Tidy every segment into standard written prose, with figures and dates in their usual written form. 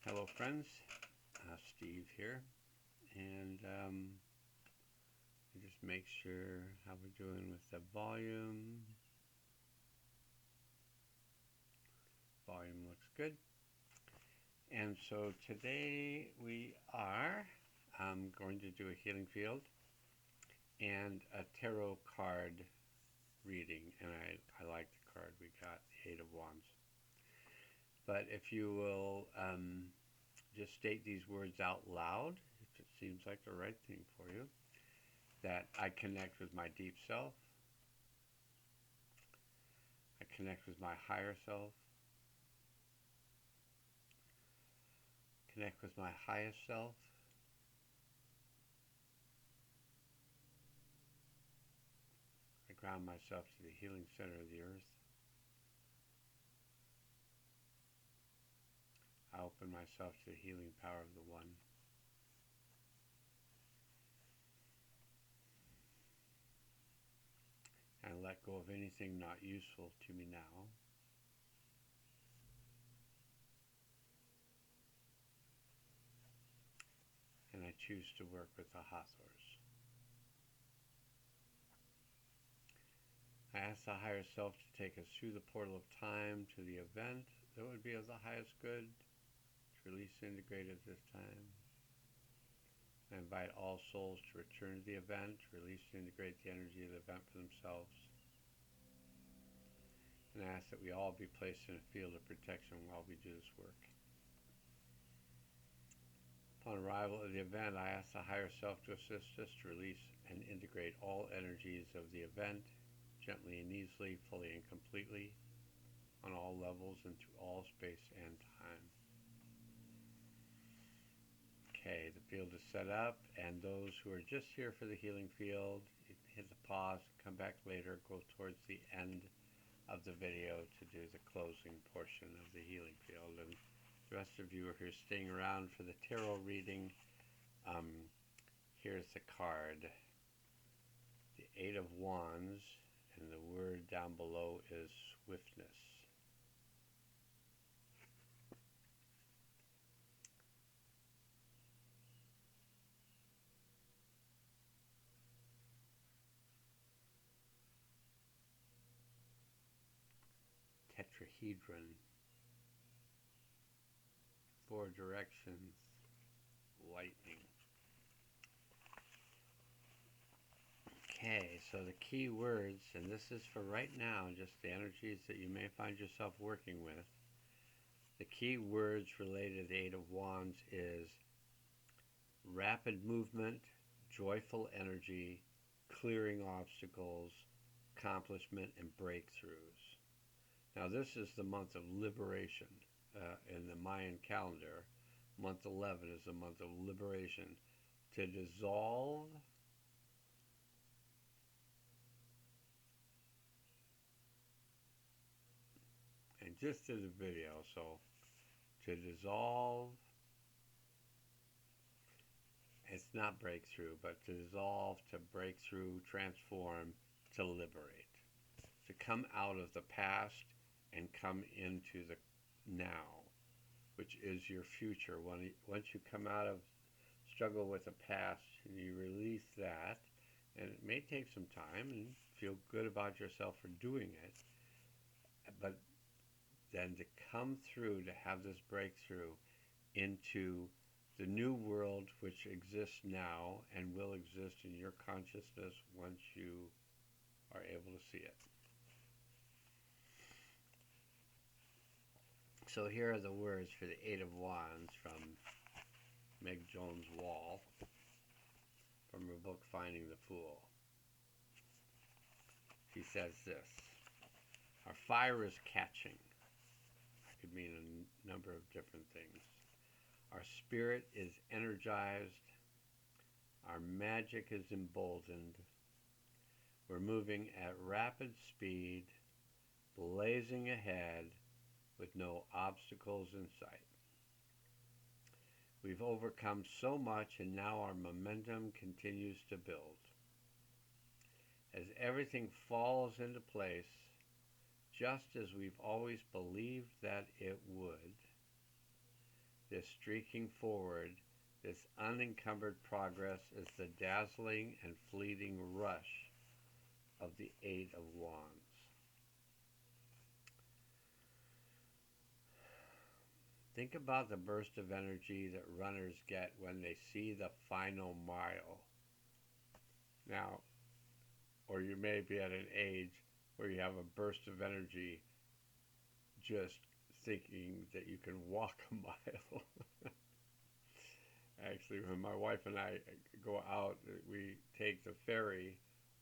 Hello, friends. Steve here, and just make sure how we're doing with the volume. Volume looks good. And so today we are going to do a healing field and a tarot card reading. And I like the card we got, the Eight of Wands. But if you will just state these words out loud, if it seems like the right thing for you, that I connect with my deep self, I connect with my higher self, connect with my highest self, I ground myself to the healing center of the earth, I open myself to the healing power of the One. And I let go of anything not useful to me now. And I choose to work with the Hathors. I ask the higher self to take us through the portal of time to the event that would be of the highest good, to release and integrate at this time. I invite all souls to return to the event, to release and integrate the energy of the event for themselves. And I ask that we all be placed in a field of protection while we do this work. Upon arrival at the event, I ask the higher self to assist us to release and integrate all energies of the event, gently and easily, fully and completely, on all levels and through all space and time. Okay, the field is set up, and those who are just here for the healing field, hit the pause, come back later, go towards the end of the video to do the closing portion of the healing field. And the rest of you who are staying around for the tarot reading, here's the card. The Eight of Wands, and the word down below is swiftness. Tetrahedron. Four directions. Lightning. Okay, so the key words, and this is for right now, just the energies that you may find yourself working with. The key words related to the Eight of Wands is rapid movement, joyful energy, clearing obstacles, accomplishment, and breakthroughs. Now this is the month of liberation in the Mayan calendar. Month 11 is the month of liberation. To dissolve and just did a video, so to dissolve, it's not breakthrough, but to dissolve, to break through, transform, to liberate. To come out of the past and come into the now, which is your future. Once you come out of struggle with the past and you release that, and it may take some time and feel good about yourself for doing it, but then to come through, to have this breakthrough into the new world which exists now and will exist in your consciousness once you are able to see it. So here are the words for the Eight of Wands from Meg Jones Wall, from her book Finding the Fool. She says this: our fire is catching. That could mean a number of different things. Our spirit is energized. Our magic is emboldened. We're moving at rapid speed, blazing ahead with no obstacles in sight. We've overcome so much, and now our momentum continues to build. As everything falls into place, just as we've always believed that it would, this streaking forward, this unencumbered progress is the dazzling and fleeting rush of the Eight of Wands. Think about the burst of energy that runners get when they see the final mile. Now, or you may be at an age where you have a burst of energy just thinking that you can walk a mile. Actually, when my wife and I go out, we take the ferry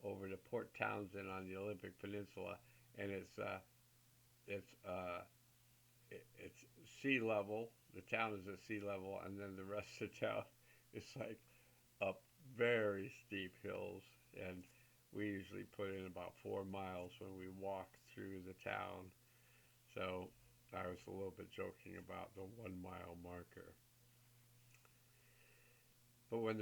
over to Port Townsend on the Olympic Peninsula, and it's sea level. The town is at sea level, and then the rest of the town is like up very steep hills. And we usually put in about 4 miles when we walk through the town. So I was a little bit joking about the 1 mile marker. But when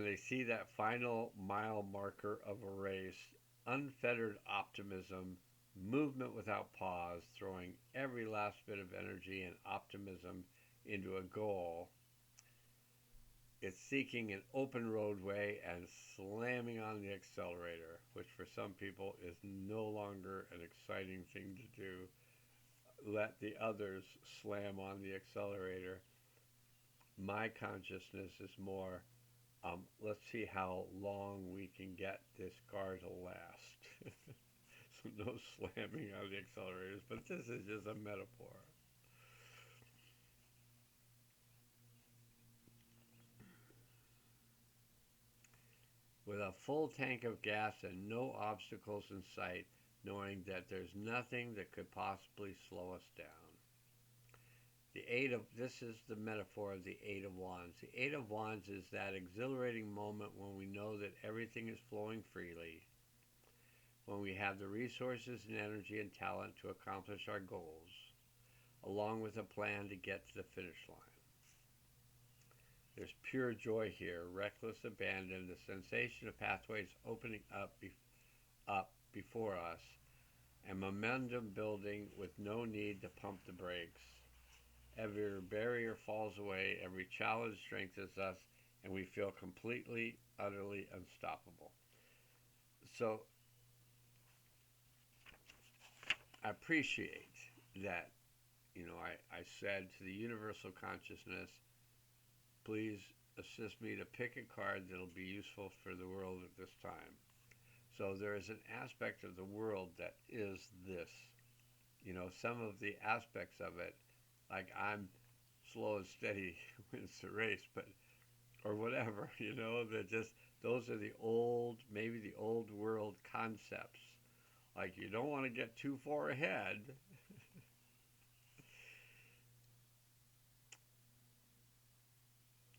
they see that final mile marker of a race, unfettered optimism, movement without pause, throwing every last bit of energy and optimism into a goal, it's seeking an open roadway and slamming on the accelerator, which for some people is no longer an exciting thing to do. Let the others slam on the accelerator. My consciousness is more, let's see how long we can get this car to last. So no slamming on the accelerators, but this is just a metaphor. With a full tank of gas and no obstacles in sight, knowing that there's nothing that could possibly slow us down. This is the metaphor of the Eight of Wands. The Eight of Wands is that exhilarating moment when we know that everything is flowing freely, when we have the resources and energy and talent to accomplish our goals, along with a plan to get to the finish line. There's pure joy here, reckless abandon, the sensation of pathways opening up before us, and momentum building with no need to pump the brakes. Every barrier falls away, every challenge strengthens us, and we feel completely, utterly unstoppable. So I appreciate that, I said to the universal consciousness, please assist me to pick a card that'll be useful for the world at this time. So there is an aspect of the world that is this. Some of the aspects of it, like I'm slow and steady wins the race, or whatever, those are maybe the old world concepts. Like you don't want to get too far ahead.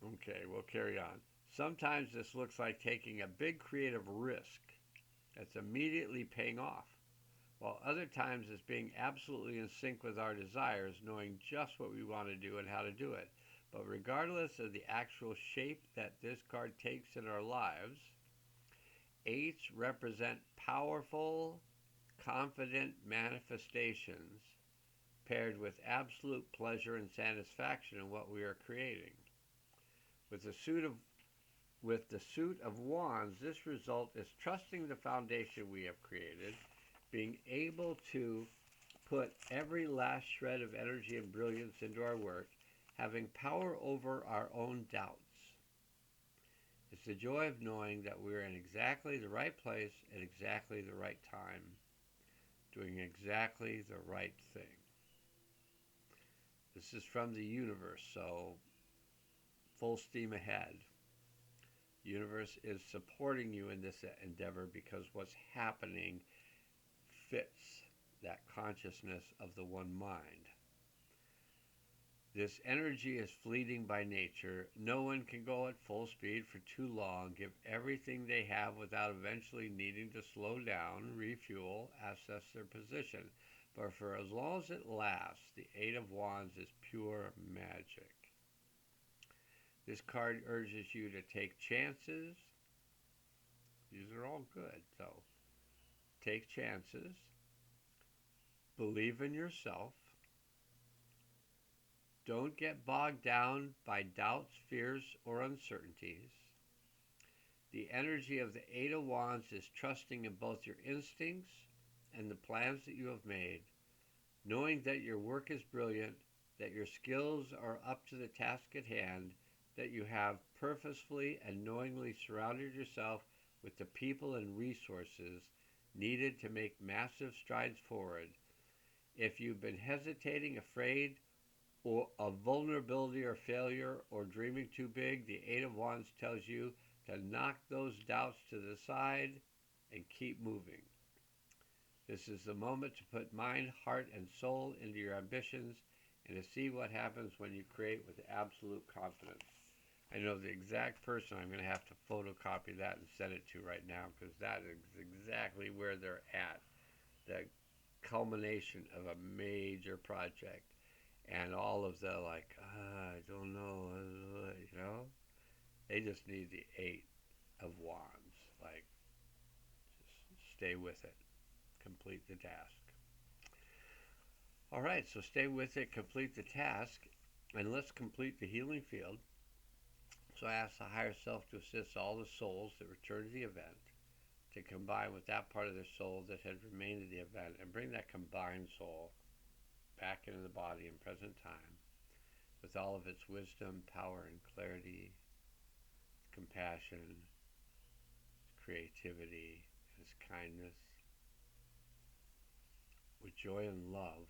Okay, we'll carry on. Sometimes this looks like taking a big creative risk that's immediately paying off, while other times it's being absolutely in sync with our desires, knowing just what we want to do and how to do it. But regardless of the actual shape that this card takes in our lives, eights represent powerful, confident manifestations paired with absolute pleasure and satisfaction in what we are creating. With the suit of wands, this result is trusting the foundation we have created, being able to put every last shred of energy and brilliance into our work, having power over our own doubts. It's the joy of knowing that we're in exactly the right place at exactly the right time, doing exactly the right thing. This is from the universe, so full steam ahead. The universe is supporting you in this endeavor because what's happening fits that consciousness of the one mind. This energy is fleeting by nature. No one can go at full speed for too long, give everything they have without eventually needing to slow down, refuel, assess their position. But for as long as it lasts, the Eight of Wands is pure magic. This card urges you to take chances. These are all good, so take chances. Believe in yourself. Don't get bogged down by doubts, fears, or uncertainties. The energy of the Eight of Wands is trusting in both your instincts and the plans that you have made, knowing that your work is brilliant, that your skills are up to the task at hand, that you have purposefully and knowingly surrounded yourself with the people and resources needed to make massive strides forward. If you've been hesitating, afraid, or of vulnerability or failure, or dreaming too big, the Eight of Wands tells you to knock those doubts to the side and keep moving. This is the moment to put mind, heart, and soul into your ambitions and to see what happens when you create with absolute confidence. I know the exact person I'm going to have to photocopy that and send it to right now, because that is exactly where they're at. The culmination of a major project. And all of the I don't know, they just need the Eight of Wands. Just stay with it. Complete the task. All right, so stay with it, complete the task, and let's complete the healing field. So I ask the higher self to assist all the souls that return to the event to combine with that part of their soul that had remained at the event and bring that combined soul back into the body in present time with all of its wisdom, power, and clarity, compassion, its creativity, and its kindness. With joy and love,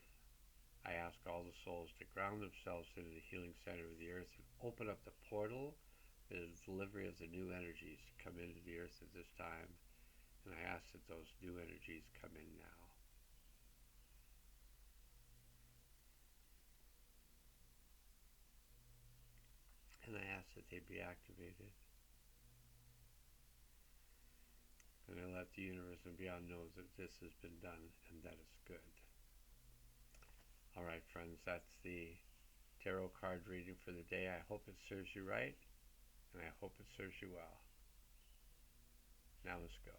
I ask all the souls to ground themselves into the healing center of the earth and open up the portal for the delivery of the new energies to come into the earth at this time. And I ask that those new energies come in now. And I ask that they be activated. And I let the universe and beyond know that this has been done and that it's good. All right, friends, that's the tarot card reading for the day. I hope it serves you right, and I hope it serves you well. Now let's go.